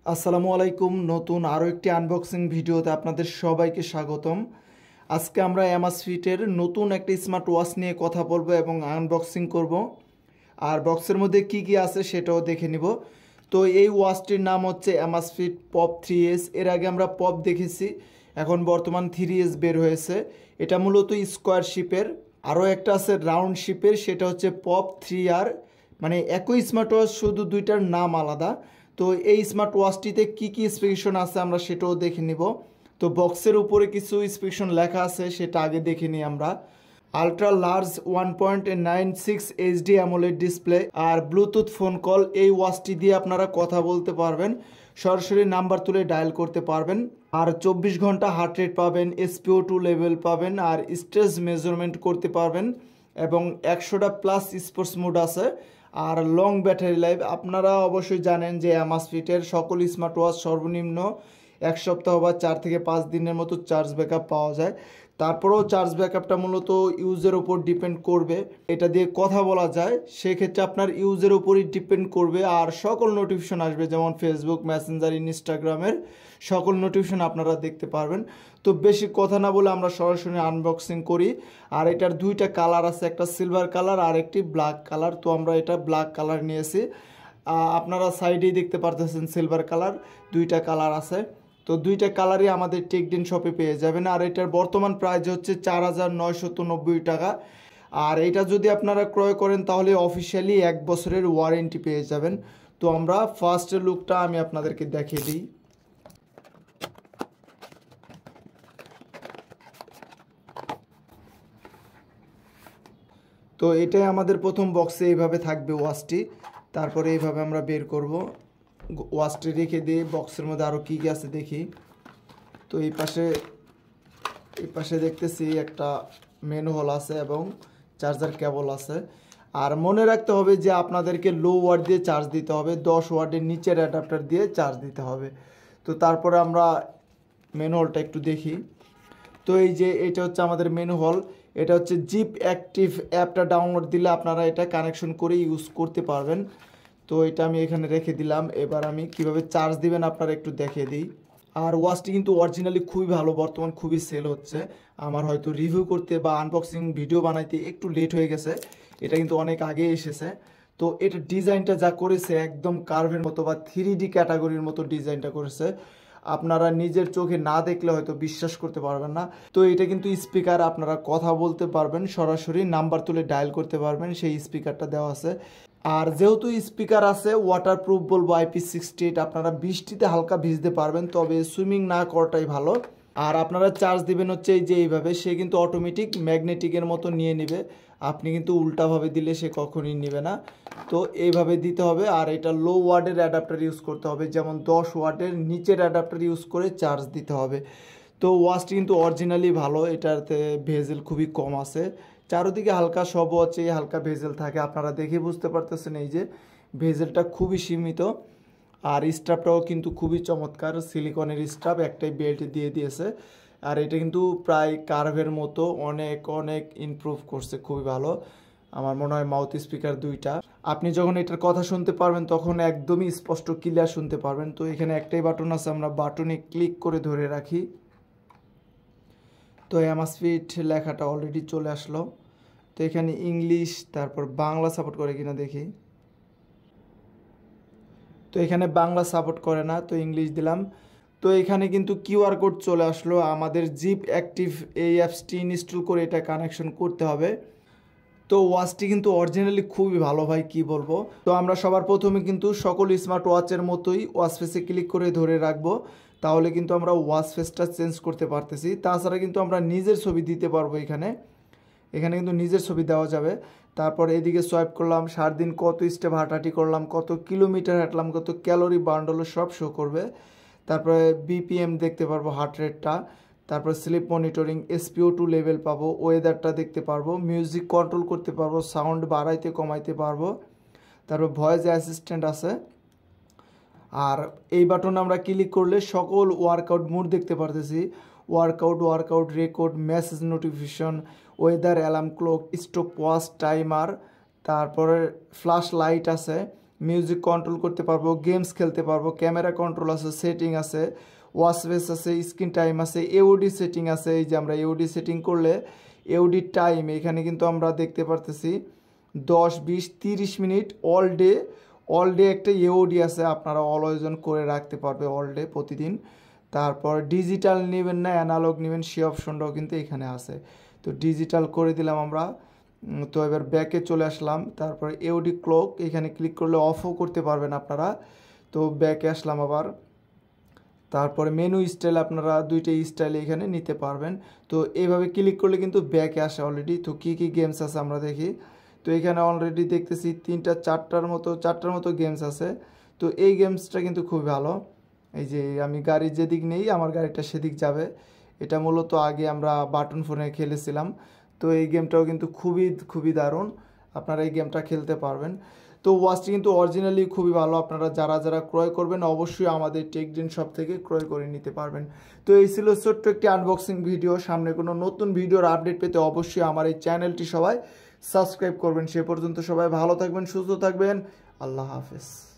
আসসালামু আলাইকুম। নতুন আরও একটি আনবক্সিং ভিডিওতে আপনাদের সবাইকে স্বাগতম। আজকে আমরা অ্যামাজফিটের নতুন একটা স্মার্ট ওয়াচ নিয়ে কথা বলবো এবং আনবক্সিং করব। আর বক্সের মধ্যে কি কি আছে সেটাও দেখে নিব। তো এই ওয়াচটির নাম হচ্ছে অ্যামাজফিট পপ 3S। এর আগে আমরা পপ দেখেছি, এখন বর্তমান 3S বের হয়েছে। এটা মূলত স্কোয়ার শেপের। আরও একটা আছে রাউন্ড শেপের, সেটা হচ্ছে পপ 3R। মানে একই স্মার্ট ওয়াচ, শুধু দুইটার নাম আলাদা। তো এই স্মার্ট ওয়াচটিতে কী কী স্পেসিফিকেশন আছে আমরা সেটাও দেখে নিব। তো বক্সের উপরে কিছু স্পেসিফিকেশন লেখা আছে, সেটা আগে দেখে নিই আমরা। Ultra large 1.96 HD AMOLED display আর ব্লুটুথ ফোন কল। এই ওয়াচটি দিয়ে আপনারা কথা বলতে পারবেন, সরাসরি নাম্বার তুলে ডায়াল করতে পারবেন। আর 24 ঘন্টা হার্ট রেট পাবেন, SpO2 লেভেল পাবেন, আর স্ট্রেস মেজারমেন্ট করতে পারবেন, এবং 100টা প্লাস স্পোর্টস মোড আছে। আর লং ব্যাটারি লাইফ। আপনারা অবশ্যই জানেন যে অ্যামাজফিটের সকল স্মার্ট ওয়াচ সর্বনিম্ন 1 সপ্তাহ বা 4 থেকে 5 দিনের মতো চার্জ ব্যাকআপ পাওয়া যায়। তারপরেও চার্জ ব্যাকআপটা মূলত ইউজের ওপর ডিপেন্ড করবে। এটা দিয়ে কথা বলা যায়, সেক্ষেত্রে আপনার ইউজের ওপরই ডিপেন্ড করবে। আর সকল নোটিফিকেশন আসবে, যেমন ফেসবুক, মেসেঞ্জার, ইনস্টাগ্রামের সকল নোটিফিকেশন আপনারা দেখতে পারবেন। তো বেশি কথা না বলে আমরা সরাসরি আনবক্সিং করি। আর এটার দুইটা কালার আছে, একটা সিলভার কালার আর একটি ব্ল্যাক কালার। তো আমরা এটা ব্ল্যাক কালার নিয়েছি। আপনারা সাইডেই দেখতে পারতেছেন সিলভার কালার, দুইটা কালার আছে। তো দুইটা কালারই আমাদের টেকডেন শপে পেয়ে যাবেন। আর এটার বর্তমান প্রাইস হচ্ছে 4,990 টাকা। আর এটা যদি আপনারা ক্রয় করেন তাহলে অফিসিয়ালি 1 বছরের ওয়ারেন্টি পেয়ে যাবেন। তো আমরা ফার্স্টের লুকটা আমি আপনাদেরকে দেখিয়ে দিই। তো এটাই আমাদের প্রথম বক্সে এইভাবে থাকবে ওয়াচটি। তারপরে এইভাবে আমরা বের করব, ওয়াচটি রেখে দিয়ে বক্সের মধ্যে আরও কী কী আছে দেখি। তো এই পাশে দেখতেছি একটা মেনু হোল আছে এবং চার্জার কেবল আছে। আর মনে রাখতে হবে যে আপনাদেরকে লো ওয়াট দিয়ে চার্জ দিতে হবে, 10 ওয়াটের নিচের অ্যাডাপ্টার দিয়ে চার্জ দিতে হবে। তো তারপরে আমরা মেনু হলটা একটু দেখি। তো এই যে এটা হচ্ছে আমাদের মেনু হল। এটা হচ্ছে জিপ অ্যাক্টিভ অ্যাপটা ডাউনলোড দিলে আপনারা এটা কানেকশন করে ইউজ করতে পারবেন। তো এটা আমি এখানে রেখে দিলাম। এবার আমি কিভাবে চার্জ দিবেন আপনারা একটু দেখিয়ে দিই। আর ওয়াচটি কিন্তু অরিজিনালি খুবই ভালো, বর্তমান খুবই সেল হচ্ছে। আমার হয়তো রিভিউ করতে বা আনবক্সিং ভিডিও বানাইতে একটু লেট হয়ে গেছে, এটা কিন্তু অনেক আগে এসেছে। তো এটা ডিজাইনটা যা করেছে একদম কার্ভের মতো বা 3D ক্যাটাগরির মতো ডিজাইনটা করেছে। আপনারা নিজের চোখে না দেখলে হয়তো বিশ্বাস করতে পারবেন না। তো এটা কিন্তু স্পিকার, আপনারা কথা বলতে পারবেন, সরাসরি নাম্বার তুলে ডায়াল করতে পারবেন, সেই স্পিকারটা দেওয়া আছে। আর যেহেতু স্পিকার আছে, ওয়াটারপ্রুফ বলবো IP68। আপনারা বৃষ্টিতে হালকা ভিজতে পারবেন, তবে সুইমিং না করাটাই ভালো। আর আপনারা চার্জ দিবেন হচ্ছে এই যে এইভাবে, সে কিন্তু অটোমেটিক ম্যাগনেটিকের মতো নিয়ে নেবে। আপনি কিন্তু উল্টাভাবে দিলে সে কখনই নেবে না। তো এইভাবে দিতে হবে। আর এটা লো ওয়াটের অ্যাডাপ্টার ইউজ করতে হবে, যেমন 10 ওয়াটের নিচের অ্যাডাপ্টার ইউজ করে চার্জ দিতে হবে। তো ওয়াচটি কিন্তু অরিজিনালি ভালো, এটাতে ভেজেল খুবই কম আছে। চারোদিকে হালকা সব ওয়াচে হালকা ভেজেল থাকে, আপনারা দেখে বুঝতে পারতেছেন এই যে ভেজেলটা খুবই সীমিত। আর স্ট্রাপটাও কিন্তু খুবই চমৎকার, সিলিকনের স্ট্রাপ, একটাই বেল্ট দিয়ে দিয়েছে। আর এটা কিন্তু প্রায় কার্ভের মতো, অনেক অনেক ইমপ্রুভ করছে, খুবই ভালো। আমার মনে হয় মাউথ স্পিকার দুইটা। আপনি যখন এটার কথা শুনতে পারবেন তখন একদমই স্পষ্ট ক্লিয়ার শুনতে পারবেন। তো এখানে একটাই বাটন আছে, আমরা বাটনে ক্লিক করে ধরে রাখি। তো অ্যামাজফিট লেখাটা অলরেডি চলে আসলো। তো এখানে ইংলিশ, তারপর বাংলা সাপোর্ট করে কিনা দেখি। তো এখানে বাংলা সাপোর্ট করে না, তো ইংলিশ দিলাম। তো এখানে কিন্তু কিউআর কোড চলে আসলো। আমাদের জিপ অ্যাক্টিভ এই অ্যাপসটি ইনস্টল করে এটা কানেকশন করতে হবে। তো ওয়াচটি কিন্তু অরিজিনালি খুবই ভালো ভাই, কি বলবো। তো আমরা সবার প্রথমে কিন্তু সকল স্মার্ট ওয়াচের মতোই ওয়াচ ফেসে ক্লিক করে ধরে রাখবো, তাহলে কিন্তু আমরা ওয়াচ ফেসটা চেঞ্জ করতে পারতেছি। তাছাড়া কিন্তু আমরা নিজের ছবি দিতে পারবো। এখানে কিন্তু নিজের ছবি দেওয়া যাবে। তারপর এদিকে সোয়াইপ করলাম, সারাদিন কত স্টেপ হাঁটাহাঁটি করলাম, কত কিলোমিটার হাঁটলাম, কত ক্যালোরি বার্ন হলো, সব শো করবে। তারপরে BPM দেখতে পারবো, হার্ট রেটটা। তারপর স্লিপ মনিটরিং, SpO2 লেভেল পাবো, ওয়েদারটা দেখতে পারবো, মিউজিক কন্ট্রোল করতে পারবো, সাউন্ড বাড়াইতে কমাইতে পারবো। তারপর ভয়েস অ্যাসিস্ট্যান্ট আছে। আর এই বাটনে আমরা ক্লিক করলে সকল ওয়ার্কআউট মোড দেখতে পারতেছি। Workout record, message notification, weather alarm clock, stop watch timer, তারপরে ফ্ল্যাশ লাইট আছে, মিউজিক কন্ট্রোল করতে পারবো, গেমস খেলতে পারবো, ক্যামেরা কন্ট্রোল আছে, সেটিং আছে, ওয়াচ ফেস আছে, স্ক্রিন টাইম আছে, এওডি সেটিং আছে। এই যে আমরা এওডি সেটিং করলে এওডি টাইম এখানে কিন্তু আমরা দেখতে পারতেছি 10, 20, 30 মিনিট অল ডে একটা এওডি আছে, আপনারা অলওয়েজ অন করে রাখতে পারবে অল ডে প্রতিদিন। তারপর ডিজিটাল নেবেন না অ্যানালগ নেবেন সেই অপশনটাও কিন্তু এখানে আছে। তো ডিজিটাল করে দিলাম আমরা। তো এবার ব্যাকে চলে আসলাম। তারপরে এওডি ক্লক এখানে ক্লিক করলে অফও করতে পারবেন আপনারা। তো ব্যাকে আসলাম আবার। তারপরে মেনু স্টাইল আপনারা দুইটা স্টাইলে এখানে নিতে পারবেন। তো এইভাবে ক্লিক করলে কিন্তু ব্যাকে আসে অলরেডি। তো কী কী গেমস আছে আমরা দেখি। তো এখানে অলরেডি দেখতেছি 3-4টার মতো গেমস আছে। তো এই গেমসটা কিন্তু খুবই ভালো। এই যে আমি গাড়ির যেদিক নেই আমার গাড়িটা সেদিক যাবে। এটা মূলত আগে আমরা বাটন ফোনে খেলেছিলাম। তো এই গেমটাও কিন্তু খুবই দারুণ, আপনারা এই গেমটা খেলতে পারবেন। তো ওয়াচটি কিন্তু অরিজিনালি খুবই ভালো। আপনারা যারা ক্রয় করবেন অবশ্যই আমাদের টেকডেন শপ থেকে ক্রয় করে নিতে পারবেন। তো এই ছিল ছোট্ট একটি আনবক্সিং ভিডিও। সামনে কোনো নতুন ভিডিওর আপডেট পেতে অবশ্যই আমার এই চ্যানেলটি সবাই সাবস্ক্রাইব করবেন। সে পর্যন্ত সবাই ভালো থাকবেন, সুস্থ থাকবেন। আল্লাহ হাফেজ।